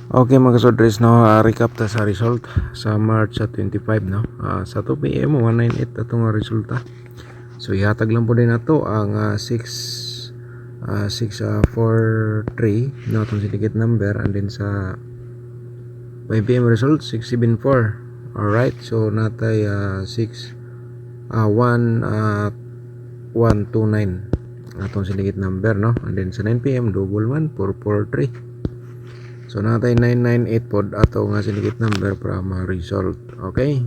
Okay mga kasodres no, recap ta sa result sa March 25 no. Sa 2 PM 198 atong resulta. So ihatag lang po din nato ang 643 no atong syndicate number, and then sa 5 PM result 674. Alright, so natay 129 atong syndicate number no, and then sa 9 PM double 1443. So natay 998 pod ato nga syndicate number para ma-result. Okay.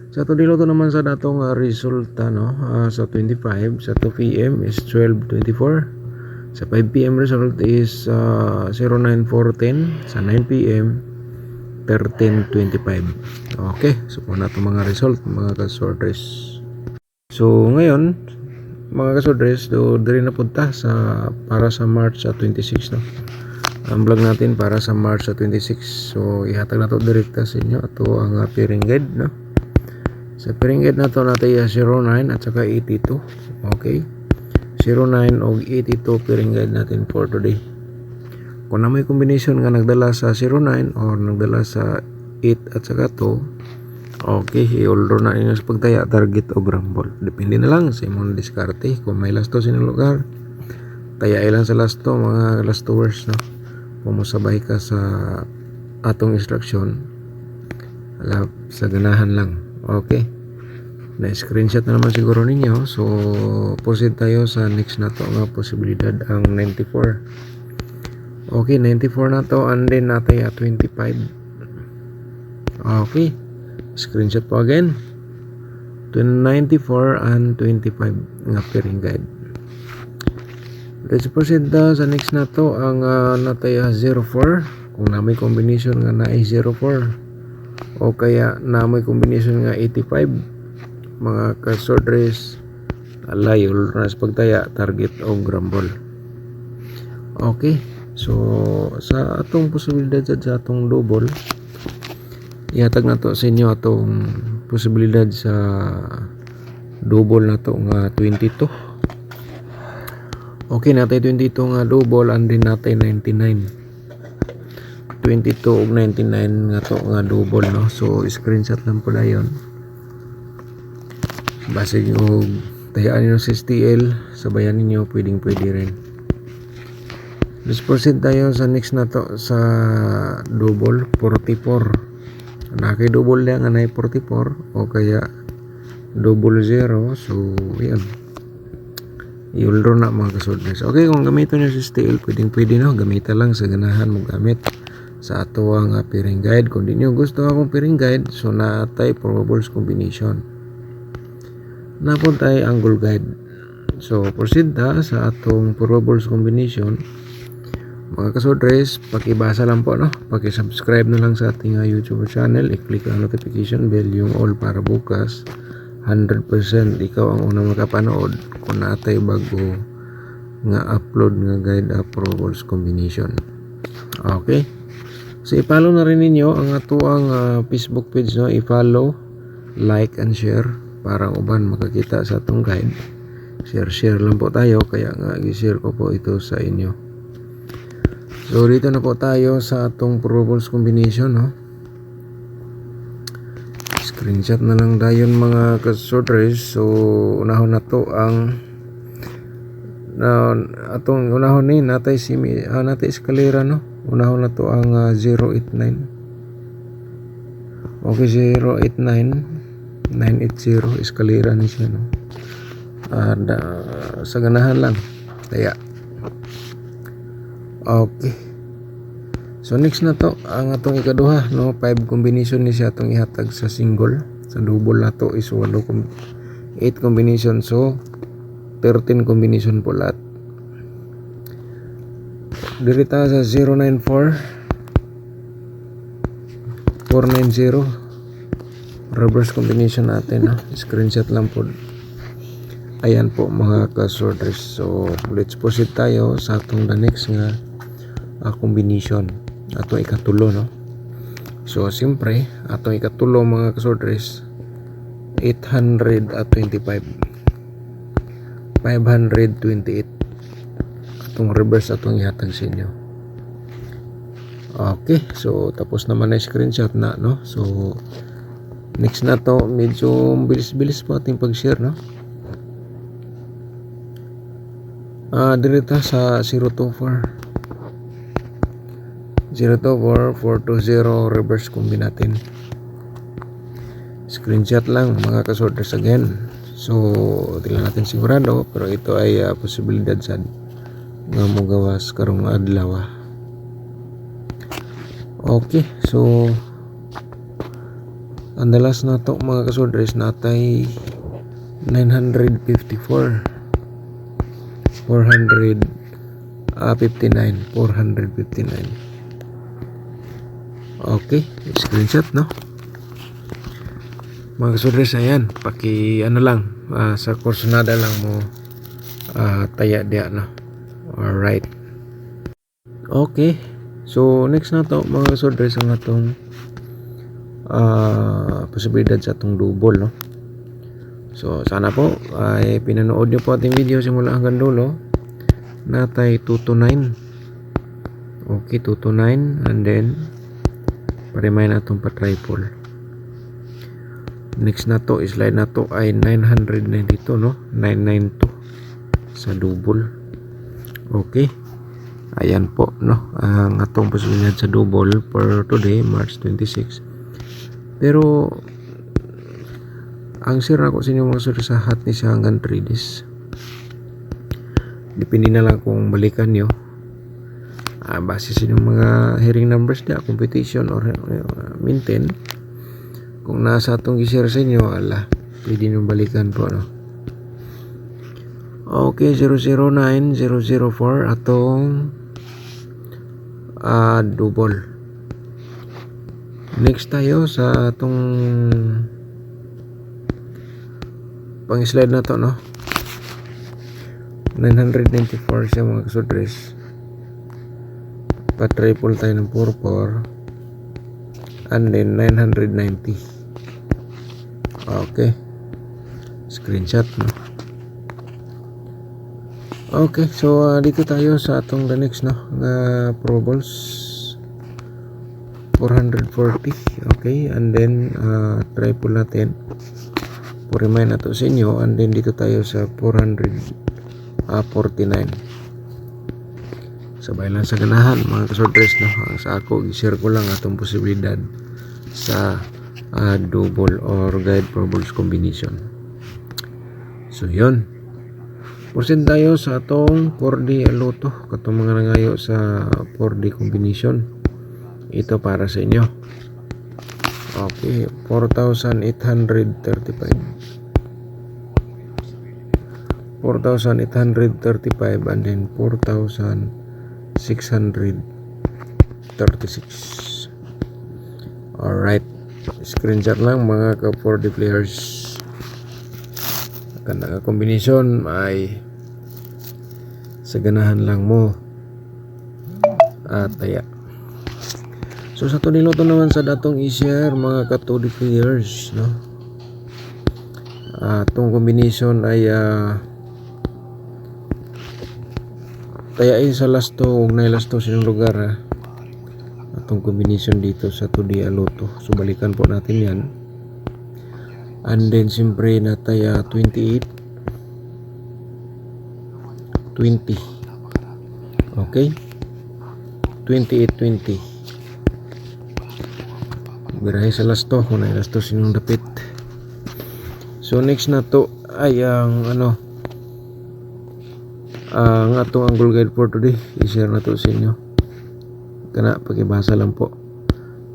Sa to diloto naman sa datong resulta no, sa 25 sa 2 PM is 1224. Sa 5 PM result is 09410. Sa 9 PM 1325. Okay, so kung nato mga result mga kasordres. So ngayon mga kasordres, do diri na punta sa para sa March 26 no. Ang vlog natin para sa March 26. So ihatag na to direkta sa inyo ato ang pairing guide no. Sa pairing guide na to natay 09 at saka 82. Okay, 09 o 82 pairing guide natin for today. Kung na may combination nga nagdala sa 09 or nagdala sa 8 at saka 2, okay, i-order na ninyo sa pagtaya, target o grumble. Depende na lang sa imong diskarte. Kung may lasto sa inyong lugar, taya ilang sa lasto, mga lasto words no. Pumusabay ka sa atong instruction, sa ganahan lang. Okay, na screenshot na naman siguro ninyo. So proceed tayo sa next na to nga posibilidad, ang 94. Okay, 94 na to, and then natay 25. Okay, screenshot po again, 94 and 25 nga pairing guide. Let's proceed sa next na to, ang natay 04. Kung na may combination nga na 04 o kaya na may combination nga 85, mga kasordres, layo na sa pagtaya, target o grumble. Okay, so sa atong posibilidad sa atong double, ihatag na to sa inyo atong posibilidad sa double na to nga 22. Okay, natay 22 nga double, and din natay 99. 22 ug 99 nga to nga double no. So screenshot lang pala yon. Base yung tayaan niyo sa STL, sabayan niyo, pwede rin. Let's proceed tayo sa next na to, sa double 44. Nakay double lang nga na 44 o kaya double 0. So yan, i-order na mga kasodres. Okay, kung gamitin nyo si STL, pwede no, gamitan lang sa ganahan mo gamit sa ato ang pairing guide. Kung di nyo gusto akong pairing guide, so natay probables combination, napuntay angle guide. So proceed sa atong probables combination mga kasodres. Pakibasa lang po no, pakisubscribe na lang sa ating YouTube channel, i-click ang notification bell, yung all, para bukas 100% ikaw ang unang makapanood kung natay bago nga upload nga guide probables combination. Okay, so i-follow na rin ninyo ang ato ang Facebook page no, i-follow, like and share para uban makakita sa atong guide. Share lang po tayo, kaya nga i-share ko po ito sa inyo. So dito na po tayo sa atong probables combination no. Screenshot na lang dayon mga kasordres. So unahon na to ang atong unahon ni natay natay eskalera no. Unahon na to ang 089. Okay, 089 980 eskalera ni siya no. Sa ganahan lang kaya. Okay, so next na to ang atong ikaduha no, 5 combination ni siya atong ihatag sa single. Sa double na to is 8 combination, so 13 combination po lahat. Dirita sa 094 490 reverse combination natin no. Screenshot lang po. Ayan po mga kasordres. So let's proceed tayo sa atong the next nga combination, atong ikatulo no. So siyempre atong ikatulo mga kasordres, 825 528 atong reverse atong ihatag sa inyo. Okay, so tapos naman na screenshot na, no? So next na to, medyo bilis-bilis po ating pag-share, no? Dito sa 024 420 reverse combi natin. Screenshot lang mga kasorters again. So di lang natin sigurado, pero ito ay posibilidad sad nga mo gawas karong adlaw. Okay, so ang dalas na to mga kasorters natay 954 459 459. Okay, screenshot, no? Mga kasorters, ayan, ano lang, sa Corsonada lang mo taya dia, no? Alright. Okay, so next na to mga kasorters, ang atong posibilidad sa atong double, no? So sana po ay pinanood nyo po ating video simula hanggang dulo. Natay 2 to 9. Okay, 2 to 9, and then parimay na itong pa-triple. Next na to, slide na to ay 992, no? 992 sa double. Okay, ayan po, no? Ang atong posibilidad sa double for today, March 26. Pero ang share ako sa inyo mga sir sa hat ni siya hanggang 3 days. Depende na lang kung balikan nyo base sa inyong mga hearing numbers na competition or maintain. Kung nasa atong i-share sa inyo, pwede nyo balikan po, no? Okay, 009 004 atong double. Next tayo sa atong pang slide na to, no? 994 siya mga kasodres. Pa-triple tayo ng 44 and then 990. Okay, screenshot, no? Okay, so dito tayo sa atong the next, no, na Pro Bowls 440. Okay, and then triple natin remind na to sa inyo, and then dito tayo sa 449. Sabay lang sa ganahan mga kasorters, no? Sa ako i-share ko lang atong posibilidad sa double or guide Pro Bowls combination. So yun, percent tayo sa atong 4D Loto, katong mga nangayo sa 4D combination. Ito para sa inyo. Okay, 4,835 and then 4,636. Alright, screenshot lang mga ka 4D players. Kanang combination ay sa ganahan lang mo taya. So sa to niloto naman sa datong i-share mga ka 2D players, no? Itong combination ay tayain sa last to ug na last to sa inyong lugar, atong combination dito sa 2D Loto. So balikan po natin yan, and then siyempre nataya 28 20. Okay, 28-20 birahe sa last to kung na last to sa inyong dapit. So next na to ay ang ang atong angle guide for today, i-share na to sa inyo. Kana pakibasa lang po.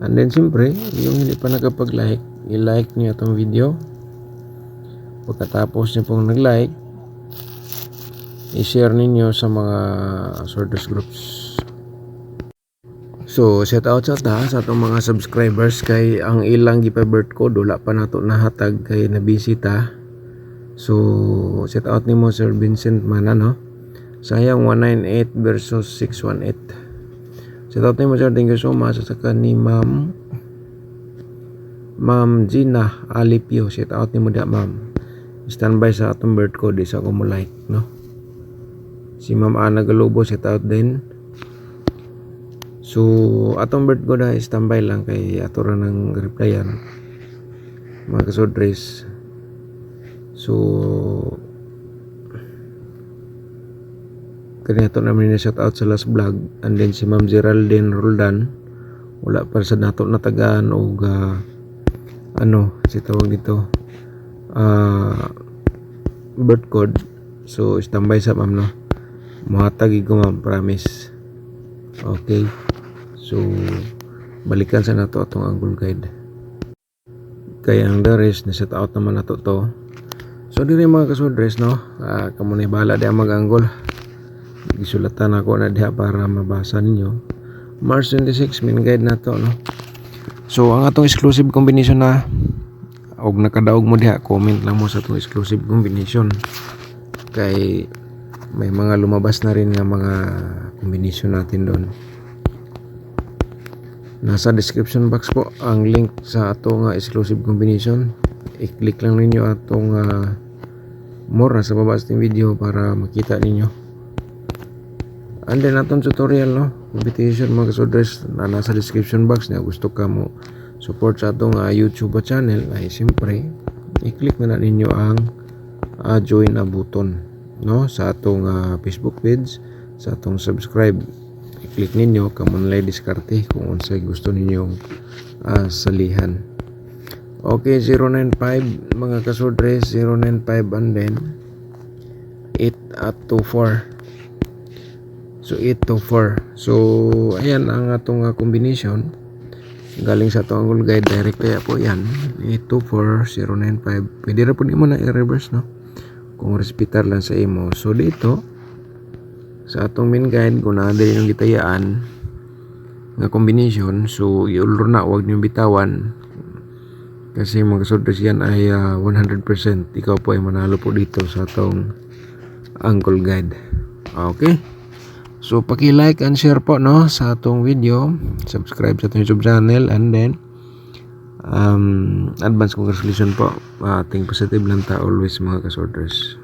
And then siyempre, yung hindi pa nakapag-like, i-like niyo itong video. Pagkatapos niyo pong nag-like, i-share ninyo sa mga sorters groups. So shout out sa atong mga subscribers, kay ang ilang gipa-birth code wala pa nato nahatag kay nabisita. So shout out nimo Sir Vincent Mana, no? Sayang 198 versus 618. Shout out nimo sir, thank you so much. Sa ni Ma'am Gina Alipio, shout out nimo da ma'am. Standby sa atong birth code isa ko mo like, no? Si Ma'am Ana Galobo, shout out din. So atong bird ko na standby lang kay ato ra nang replyan mga kasodres. So kani ato namin na shout out sa last vlog, and then si Ma'am Geraldine Roldan wala pa sa nato natagaan og si tawag dito bird code. So standby sa ma'am, no, muhatag ko ma'am, promise. Okay, so balikan sa nato atong angle guide kaya ang the rest na shout out naman nato to. So diri mga kasodres, no, kamo ni bahala di mag-angle, gisulatan ako na diha para mabasa ninyo. March 26 min guide nato, no. So ang atong exclusive combination na og nakadaog mo diha, comment lang mo sa atong exclusive combination kay may mga lumabas na rin nga mga combination natin doon. Nasa description box po ang link sa atong exclusive combination. I-click lang ninyo atong more sa baba sa video para makita ninyo. And then atong tutorial, no, invitation mga kasodres na nasa description box na gusto ka mo support sa atong YouTube channel ay siyempre i-click na ninyo ang join na button, no, sa atong Facebook page, sa atong subscribe. I-click ninyo kamo nalay diskarte kung unsay gusto ninyong salihan. Okay, 095 mga kasodres, 095 and then 824. So 824. So ayan ang atong combination galing sa atong angle guide, direct kaya po yan 824 095. Pwede ra po mo na i-reverse, no, kung respitar lang sa imo. So dito sa atong main guide kung naadali yung gitayaan nga combination, so iulro na, huwag niyong bitawan kasi mga kasodres yan ay 100% ikaw po ay manalo po dito sa atong angle guide. Okay, so paki-like and share po, no, sa atong video, subscribe sa atong YouTube channel, and then advance congratulations po. Think positive lang ta always mga kasodres.